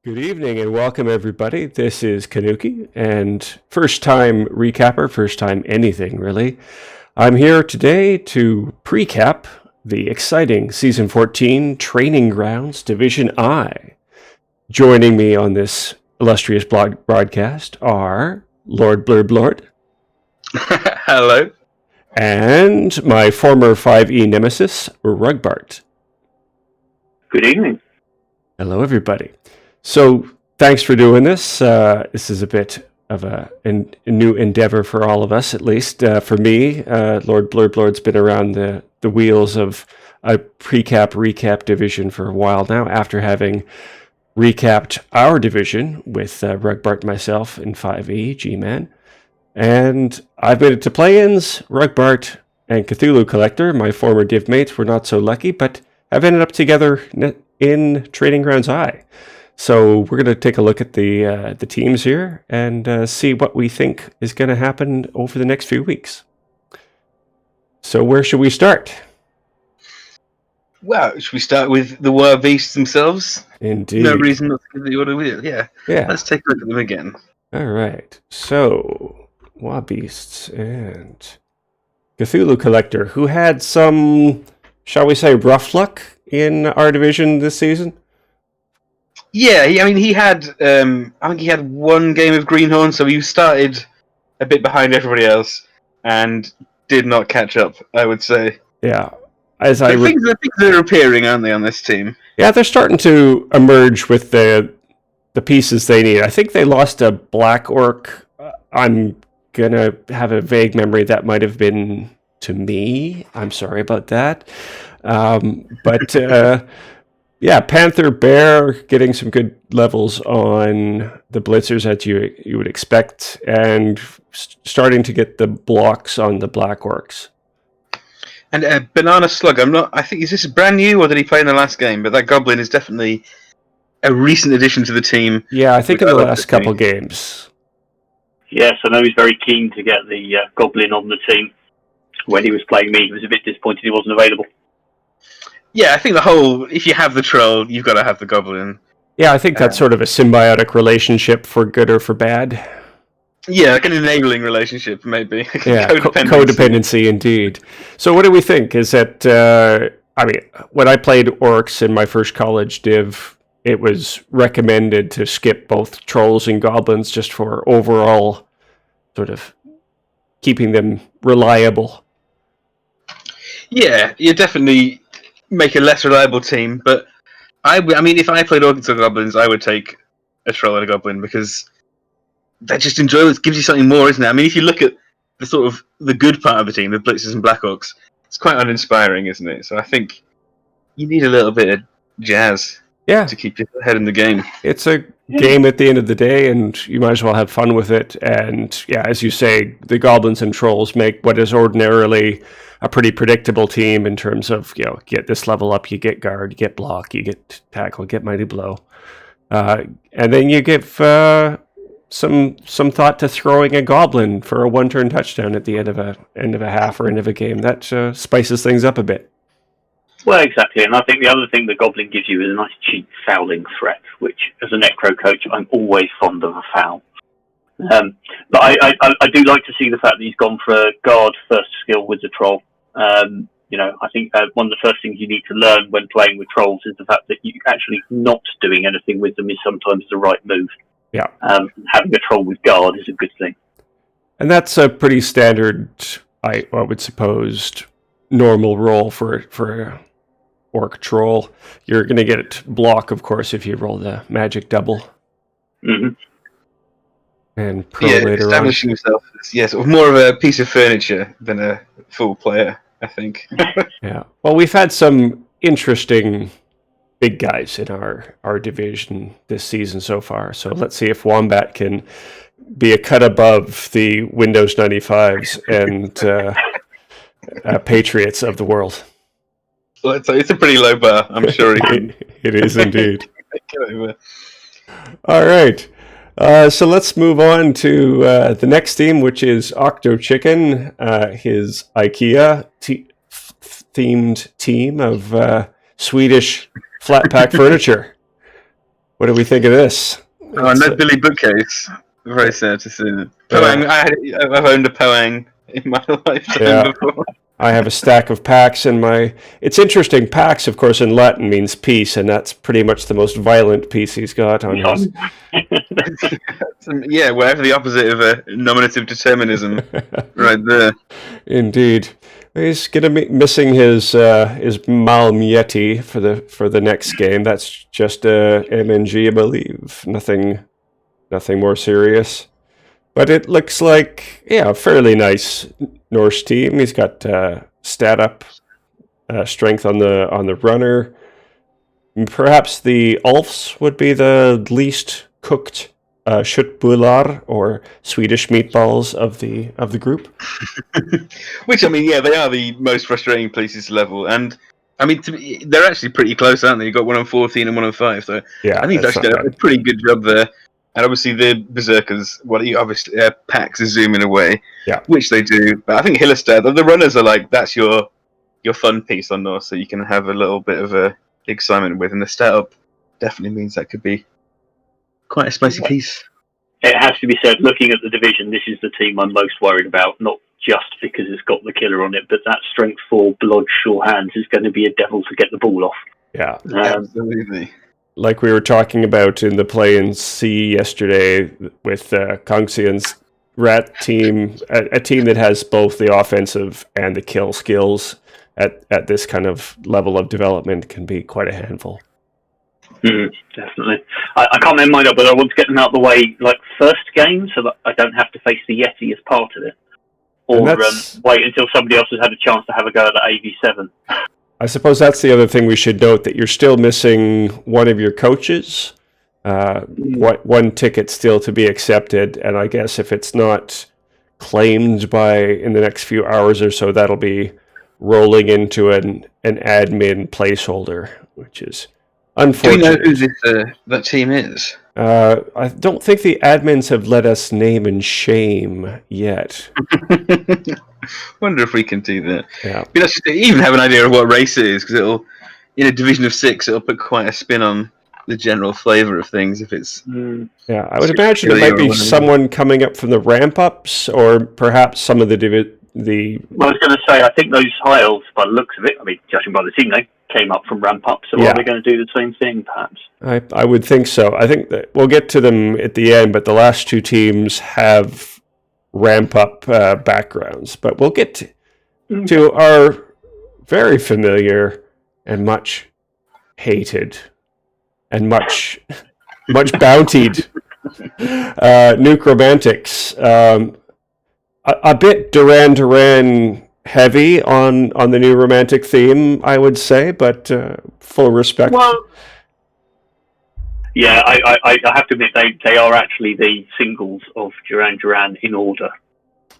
Good evening and welcome everybody. This is Kanukki and first time recapper, first time anything really. I'm here today to precap the exciting Season 14 Training Grounds Division I. Joining me on this illustrious broadcast are Lord Blurblord. Hello. And my former 5e nemesis, Rugbart. Good evening. Hello everybody. So, thanks for doing this. This is a bit of a new endeavor for all of us, at least. For me, Lord Blurblord's been around the wheels of a recap division for a while now, after having recapped our division with Rugbart and myself in 5e, GMan. And I've made it to play-ins. Rugbart and Cthulhu Collector, my former div mates, were not so lucky, but have ended up together in Training Grounds I. So we're going to take a look at the teams here and see what we think is going to happen over the next few weeks. So where should we start? Well, should we start with the War Beasts themselves? Indeed. No reason not to give the order with it. Yeah. Let's take a look at them again. All right. So, War Beasts and Cthulhu Collector, who had some, shall we say, rough luck in our division this season. Yeah, he had. I think he had one game of Greenhorn, so he started a bit behind everybody else and did not catch up, I would say. Yeah, things are appearing, aren't they, on this team? Yeah, they're starting to emerge with the pieces they need. I think they lost a Black Orc. I'm gonna have a vague memory that might have been to me. I'm sorry about that, but. Yeah, Panther Bear getting some good levels on the blitzers that you would expect, and starting to get the blocks on the Black Orcs. And Banana Slug, I think, is this brand new or did he play in the last game? But that Goblin is definitely a recent addition to the team. Yeah, I think in the last couple games. Yes, I know he's very keen to get the Goblin on the team. When he was playing me, he was a bit disappointed he wasn't available. Yeah, I think if you have the Troll, you've got to have the Goblin. Yeah, I think that's sort of a symbiotic relationship for good or for bad. Yeah, like an enabling relationship, maybe. Yeah, codependency indeed. So what do we think? Is that, when I played Orcs in my first college div, it was recommended to skip both Trolls and Goblins just for overall sort of keeping them reliable. Yeah, you definitely make a less reliable team, but if I played Orcs or Goblins, I would take a Troll and a Goblin because they're just enjoyable. It gives you something more, isn't it? I mean, if you look at the sort of the good part of the team, the Blitzers and Black Orcs, it's quite uninspiring, isn't it? So I think you need a little bit of jazz to keep your head in the game. It's a game at the end of the day, and you might as well have fun with it. And yeah, as you say, the Goblins and Trolls make what is ordinarily a pretty predictable team in terms of, get this level up, you get guard, you get block, you get tackle, get mighty blow. And then you give some thought to throwing a Goblin for a one-turn touchdown at the end of a half or end of a game. That spices things up a bit. Well, exactly, and I think the other thing the Goblin gives you is a nice cheap fouling threat, which, as a Necro coach, I'm always fond of a foul. But I do like to see the fact that he's gone for a guard first skill with the Troll. I think one of the first things you need to learn when playing with Trolls is the fact that you actually not doing anything with them is sometimes the right move. Yeah. Having a Troll with guard is a good thing. And that's a pretty standard, I would suppose, normal role for Orc Troll. You're going to get block, of course, if you roll the magic double. Mm-hmm. And later establishing yourself as sort of more of a piece of furniture than a full player, I think. Yeah. Well, we've had some interesting big guys in our division this season so far. So let's see if Wombat can be a cut above the Windows 95s and Patriots of the world. Well, it's a pretty low bar, I'm sure he can. It is indeed. All right. So let's move on to the next theme, which is Octo Chicken, his IKEA themed team of Swedish flat pack furniture. What do we think of this? Oh, no Billy bookcase. Very sad to see. Poang. I've owned a Poang in my lifetime before. I have a stack of packs in my... It's interesting, pax, of course, in Latin means peace, and that's pretty much the most violent piece he's got on his... Yeah, whatever the opposite of a nominative determinism, right there. Indeed. He's going to be missing his Malmieti for the next game. That's just a MNG, I believe. Nothing more serious. But it looks like, a fairly nice Norse team. He's got stat up, strength on the runner. Perhaps the Elves would be the least cooked köttbullar, or Swedish meatballs of the group. Which, I mean, they are the most frustrating places to level. And, I mean, they're actually pretty close, aren't they? You've got 1 on 14 and 1 on 5. So I think they've actually done a pretty good job there. And obviously the Berserkers, obviously packs are zooming away, which they do. But I think Hillestad, the runners are like, that's your fun piece on Norse, so you can have a little bit of a excitement with. And the stat up definitely means that could be quite a spicy piece. It has to be said, looking at the division, this is the team I'm most worried about, not just because it's got the killer on it, but that strength 4 blood sure hands is going to be a devil to get the ball off. Yeah, absolutely. Like we were talking about in the play in C yesterday with Kongsian's Rat team, a team that has both the offensive and the kill skills at this kind of level of development can be quite a handful. Definitely. I can't remember mine up, but I want to get them out of the way like first game so that I don't have to face the Yeti as part of it. Or wait until somebody else has had a chance to have a go at the AV7. I suppose that's the other thing we should note, that you're still missing one of your coaches. One ticket still to be accepted, and I guess if it's not claimed in the next few hours or so, that'll be rolling into an admin placeholder, which is unfortunate. Do you know who that team is? I don't think the admins have let us name and shame yet. Wonder if we can do that. Yeah. But let's even have an idea of what race it is, because it'll, in a division of 6, it'll put quite a spin on the general flavour of things. If it's yeah, I would imagine it might be someone coming up from the ramp ups, or perhaps some of the. Well, I was going to say, I think those high elves, by the looks of it, I mean, judging by the team, they came up from ramp up. So are they going to do the same thing, perhaps? I would think so. I think that we'll get to them at the end, but the last two teams have ramp up backgrounds. But we'll get to our very familiar and much hated and much bountied Nuke Romantics. A bit Duran heavy on the new romantic theme, I would say, but full respect. Well, yeah, I have to admit they are actually the singles of Duran in order,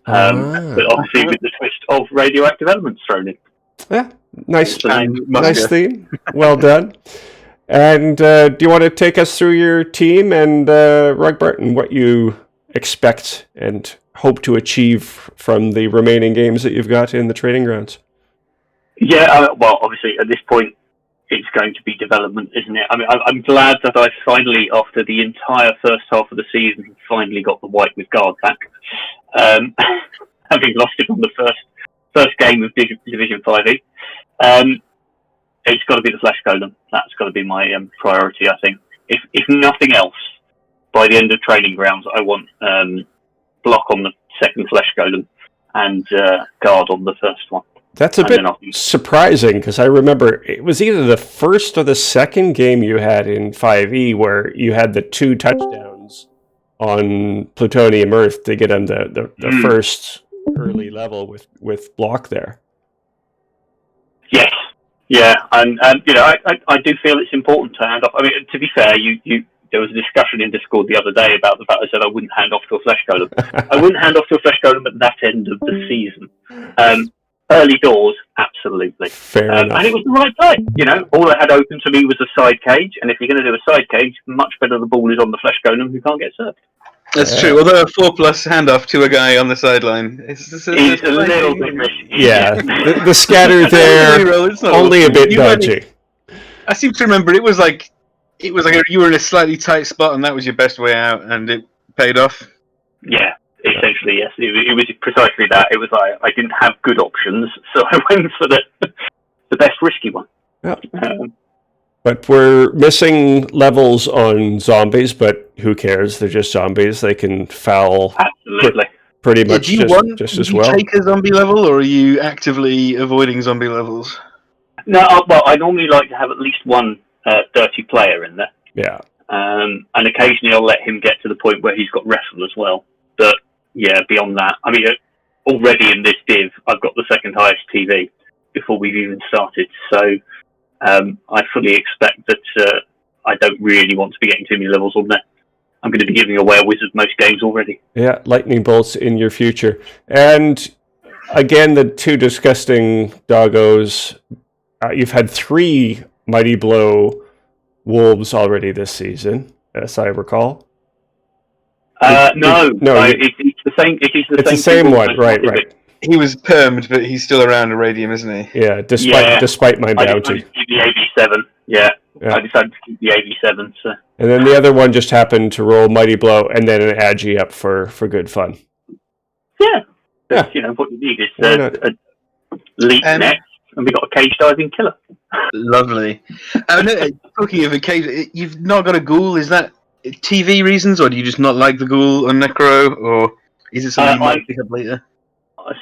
but obviously with the twist of radioactive elements thrown in. Yeah, nice theme. Well done. And do you want to take us through your team and Rugbart and what you expect and hope to achieve from the remaining games that you've got in the training grounds? Yeah, well, obviously at this point it's going to be development, isn't it? I mean, I'm glad that I finally, after the entire first half of the season, finally got the white with guard back. Having lost it on the first game of Division 5e. It's got to be the Flesh Golem. That's got to be my priority, I think. If nothing else, by the end of training grounds, I want block on the second Flesh Golem and guard on the first one. That's a bit surprising, because I remember it was either the first or the second game you had in 5e where you had the 2 touchdowns on Plutonium Earth to get on the first early level with block there. Yes. Yeah, and you know, I do feel it's important to hand off. I mean, to be fair, there was a discussion in Discord the other day about the fact I said I wouldn't hand off to a Flesh Golem. I wouldn't hand off to a Flesh Golem at that end of the season. Early doors, absolutely. Fair enough. And it was the right time. You know, all I had open to me was a side cage, and if you're going to do a side cage, much better the ball is on the Flesh Golem who can't get served. That's true. Although a 4+ handoff to a guy on the sideline, it's a little bit risky. Yeah, the scatter there, only a bit dodgy. I seem to remember it was like it was like you were in a slightly tight spot, and that was your best way out, and it paid off. Yeah, essentially, yes. It was precisely that. It was like I didn't have good options, so I went for the best risky one. Yeah. But we're missing levels on zombies, but who cares? They're just zombies. They can foul Absolutely. pretty much do you just as well. Do you take a zombie level, or are you actively avoiding zombie levels? No, well, I normally like to have at least one dirty player in there. Yeah. And occasionally I'll let him get to the point where he's got wrestle as well. But yeah, beyond that, I mean, already in this div, I've got the second highest TV before we've even started. So I fully expect that I don't really want to be getting too many levels on there. I'm going to be giving away a wizard most games already. Yeah, lightning bolts in your future. And again, the two disgusting doggos. You've had 3 Mighty Blow wolves already this season, as I recall. No, it's the same. It's the same one, right. He was permed, but he's still around Irradium, isn't he? Yeah, despite my bounty. I decided to keep the AB7. Yeah, I decided to keep the AB7. So. And then the other one just happened to roll Mighty Blow and then an Agi up for good fun. Yeah. You know, what you need is a leap next, and we got a cage diving killer. Lovely. Talking of a cage, you've not got a ghoul. Is that TV reasons, or do you just not like the ghoul on Necro, or is it something you might pick up later?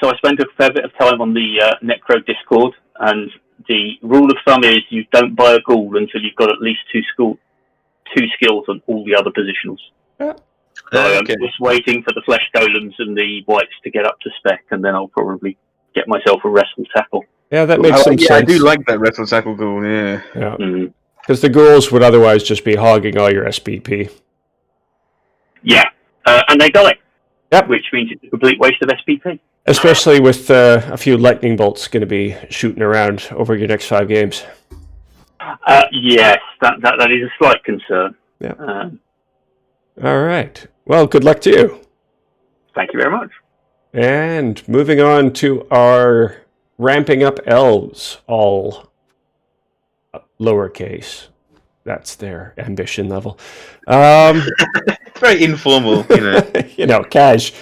So I spent a fair bit of time on the Necro Discord, and the rule of thumb is you don't buy a ghoul until you've got at least 2 skills on all the other positionals. Yeah. So I'm just waiting for the flesh golems and the whites to get up to spec, and then I'll probably get myself a wrestle tackle. Yeah, that makes some sense. I do like that wrestle tackle ghoul, yeah. Because the ghouls would otherwise just be hogging all your SPP. Yeah, and they die. Yep. Which means it's a complete waste of SPP. Especially with a few lightning bolts going to be shooting around over your next 5 games. Yes, that is a slight concern. Yeah. All right. Well, good luck to you. Thank you very much. And moving on to our ramping up elves, all lowercase. That's their ambition level. Very informal, you know. Cash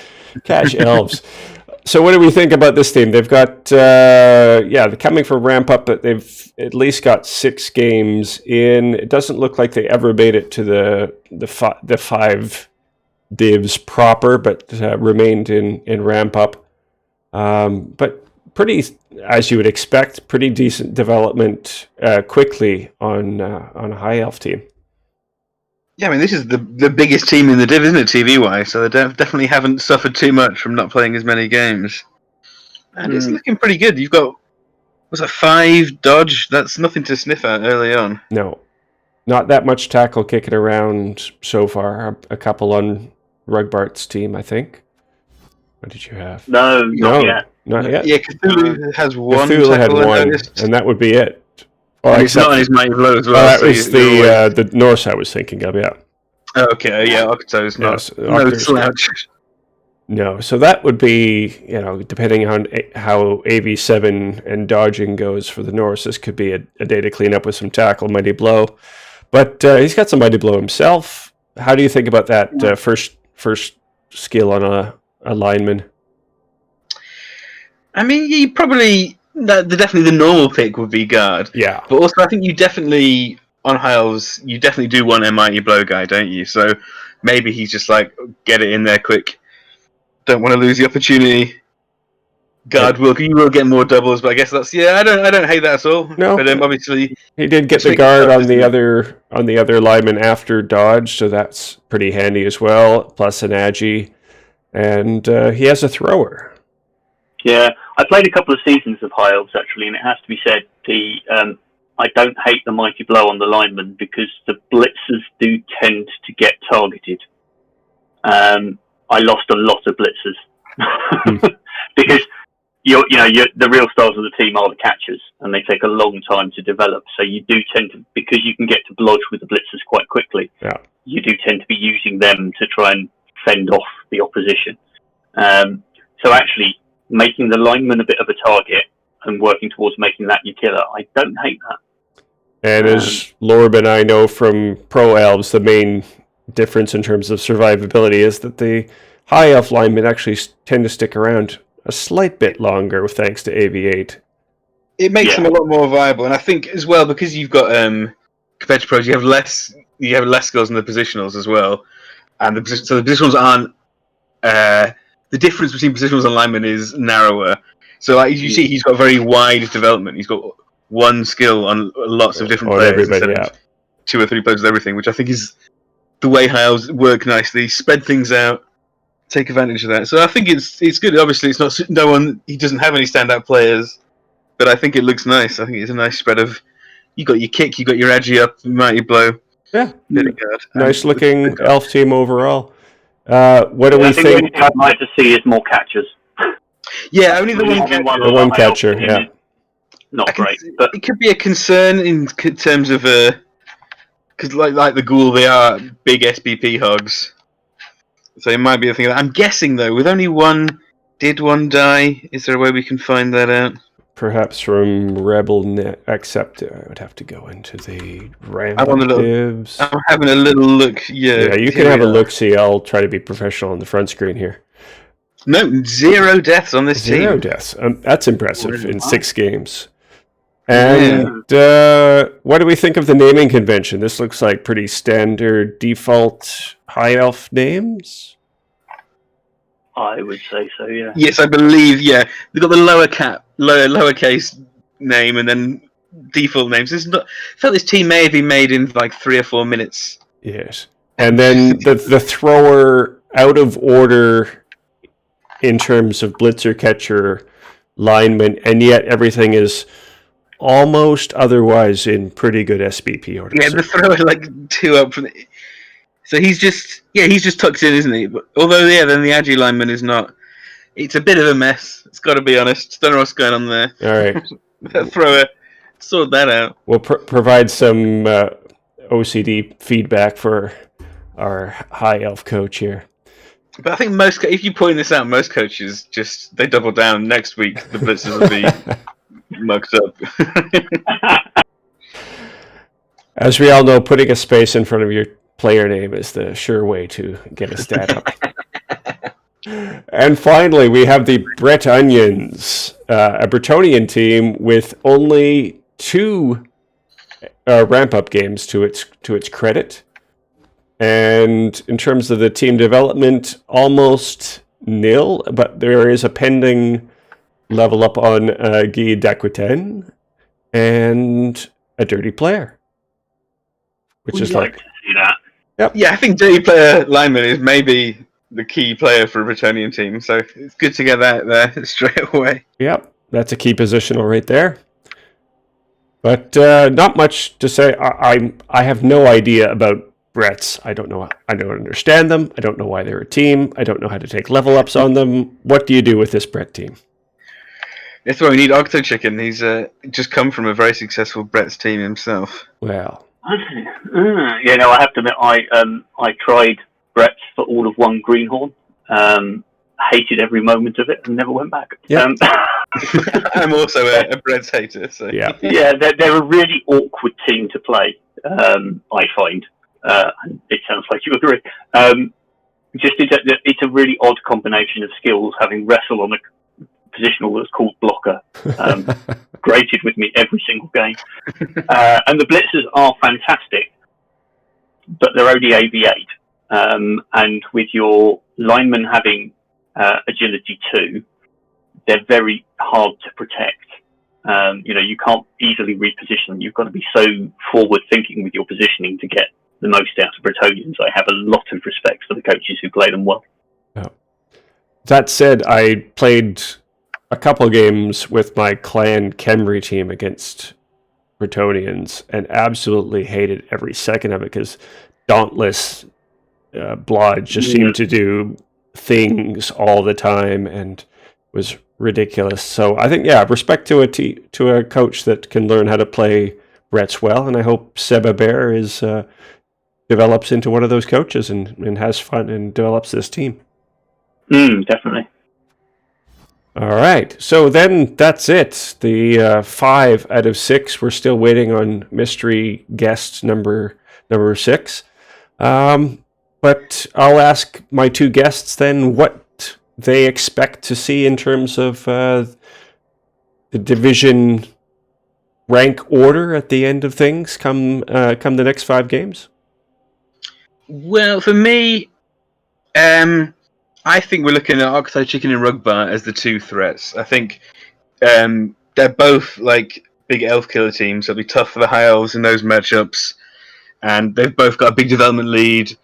elves. So what do we think about this team? They've got, they're coming for ramp up, but they've at least got 6 games in. It doesn't look like they ever made it to the 5 divs proper, but remained in ramp up. But pretty, as you would expect, pretty decent development quickly on a high elf team. Yeah, I mean, this is the biggest team in the div, isn't it, TV-wise? So they definitely haven't suffered too much from not playing as many games. And it's looking pretty good. You've got, 5 dodge? That's nothing to sniff at early on. No, not that much tackle kicking around so far. A couple on Rugbart's team, I think. What did you have? No, not yet. Not yet? Yeah, Cthulhu has 1 Cthulhu tackle, had 1, and that would be it. he's not on his mighty blow as well. That was the Norse I was thinking of, yeah. Okay, yeah, Octo's not no slouch. No, so that would be, depending on how AV7 and dodging goes for the Norse, this could be a day to clean up with some tackle, mighty blow. But he's got some mighty blow himself. How do you think about that first skill on a lineman? I mean, you probably... definitely the normal pick would be guard. Yeah. But also, I think you definitely, on high elves, you definitely do want a mighty blow guy, don't you? So maybe he's just like, get it in there quick. Don't want to lose the opportunity. Guard you will get more doubles, but I guess that's I don't hate that at all. No, but obviously he did get the guard on the other lineman after dodge, so that's pretty handy as well. Plus an agi, and he has a thrower. Yeah, I played a couple of seasons of High Elves actually, and it has to be said, I don't hate the mighty blow on the lineman because the blitzers do tend to get targeted. I lost a lot of blitzers because the real stars of the team are the catchers, and they take a long time to develop. So you do tend to, because you can get to blodge with the blitzers quite quickly. Yeah. You do tend to be using them to try and fend off the opposition. So actually, making the lineman a bit of a target and working towards making that your killer, I don't hate that. And as Lorb and I know from Pro Elves, the main difference in terms of survivability is that the high elf linemen actually tend to stick around a slight bit longer thanks to AV8. It makes them a lot more viable, and I think as well because you've got compared to pros, you have less skills in the positionals as well, and the positionals aren't. The difference between positionals and linemen is narrower. So, like, as you see, he's got very wide development. He's got one skill on lots of different players instead of 2 or 3 players with everything, which I think is the way Hiles work nicely. Spread things out, take advantage of that. So I think it's good. Obviously, it's not he doesn't have any standout players, but I think it looks nice. I think it's a nice spread of. You got your kick, you got your agi up, mighty blow. Yeah, nice looking elf team overall. What do we think? What I'd like to see is more catchers. Yeah, only the one catcher. Yeah, not great, but it could be a concern in terms of because like the ghoul, they are big SBP hogs, so it might be a thing. I'm guessing though, with only one, did one die? Is there a way we can find that out? Perhaps from ReBBL, except I would have to go into the ramp divs. I'm having a little look. Yeah, you can have a look. See, I'll try to be professional on the front screen here. No, 0 deaths on this team. 0 deaths. That's impressive in 6 games. And what do we think of the naming convention? This looks like pretty standard default high elf names. I would say so, yeah. Yes, I believe, yeah. They've got the lowercase name and then default names. I felt this team may have been made in like 3 or 4 minutes. Yes. And then the thrower out of order in terms of blitzer, catcher, lineman, and yet everything is almost otherwise in pretty good SBP order. Yeah, the thrower like 2 up from the... So he's just tucked in, isn't he? But although, then the agi lineman is not. It's a bit of a mess. It's got to be honest. Don't know what's going on there. All right, that thrower, sort that out. We'll provide some OCD feedback for our high elf coach here. But I think if you point this out, most coaches they double down. Next week, the blitzers will be mucked up. As we all know, putting a space in front of your player name is the sure way to get a stat up. And finally, we have the Brett Onions, a Bretonian team with only 2 ramp-up games to its credit. And in terms of the team development, almost nil, but there is a pending level up on Guy d'Aquitaine and a dirty player. Which is like to see that. Yep. Yeah, I think dirty player lineman is maybe the key player for a Bretonian team, so it's good to get that there straight away. Yep, that's a key positional right there. But not much to say. I have no idea about Bretts. I don't know. I don't understand them. I don't know why they're a team. I don't know how to take level ups on them. What do you do with this Brett team? That's why we need Octo Chicken. He's just come from a very successful Brett's team himself. Well. I have to admit, I tried Brett's for all of one greenhorn. Hated every moment of it and never went back. Yep. I'm also a Brett's hater. So. Yeah, they're a really awkward team to play. I find. And it sounds like you agree. It's a really odd combination of skills. Having wrestle on a positional that's called blocker, grated with me every single game. And the blitzers are fantastic, but they're only AV8. And with your linemen having agility 2, they're very hard to protect. You can't easily reposition them. You've got to be so forward thinking with your positioning to get the most out of Bretonians. I have a lot of respect for the coaches who play them well. Oh. That said, I played a couple games with my clan Khemri team against Bretonians and absolutely hated every second of it because Dauntless Blodge just seemed to do things all the time and was ridiculous. So I think, respect to a coach that can learn how to play Bretts well, and I hope Seba Bear develops into one of those coaches and has fun and develops this team. Definitely. All right. So then that's it. The 5 out of 6. We're still waiting on mystery guest number 6. But I'll ask my 2 guests then what they expect to see in terms of the division rank order at the end of things come the next 5 games. Well, for me, I think we're looking at Archetype Chicken and Rugbart as the 2 threats. I think they're both like big elf killer teams. It'll be tough for the High Elves in those matchups, and they've both got a big development lead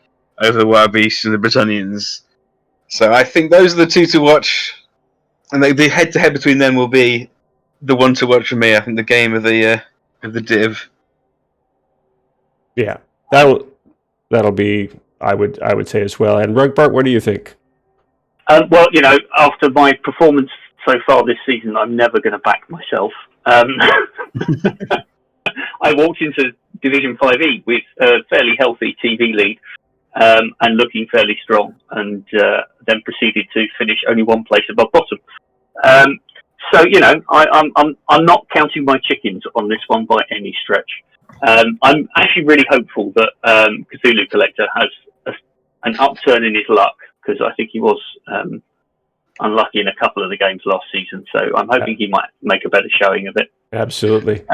over the Wild Beasts and the Bretonnians. So I think those are the 2 to watch, and the head-to-head between them will be the one to watch for me. I think the game of the div. Yeah, that'll be I would say as well. And Rugbart, what do you think? Well, after my performance so far this season, I'm never going to back myself. I walked into Division 5E with a fairly healthy TV lead and looking fairly strong, and then proceeded to finish only 1 place above bottom. So I'm not counting my chickens on this one by any stretch. I'm actually really hopeful that Cthulhu Collector has an upturn in his luck, because I think he was unlucky in a couple of the games last season. So I'm hoping he might make a better showing of it. Absolutely.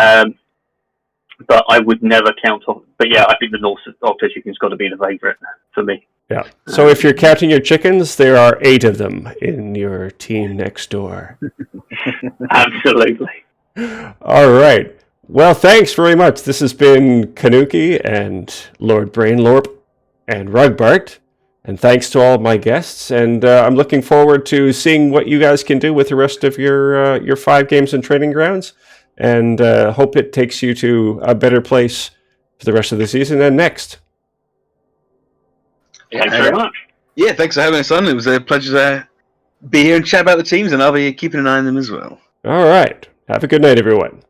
But I would never count on. But yeah, I think the North Octo Chicken's got to be the favourite for me. Yeah. So if you're counting your chickens, there are 8 of them in your team next door. Absolutely. All right. Well, thanks very much. This has been Kanukki and Lord Brainlord and Rugbart. And thanks to all of my guests. And I'm looking forward to seeing what you guys can do with the rest of your 5 games and training grounds. And hope it takes you to a better place for the rest of the season and next. Thanks very much. Yeah, thanks for having us on. It was a pleasure to be here and chat about the teams, and I'll be keeping an eye on them as well. All right. Have a good night, everyone.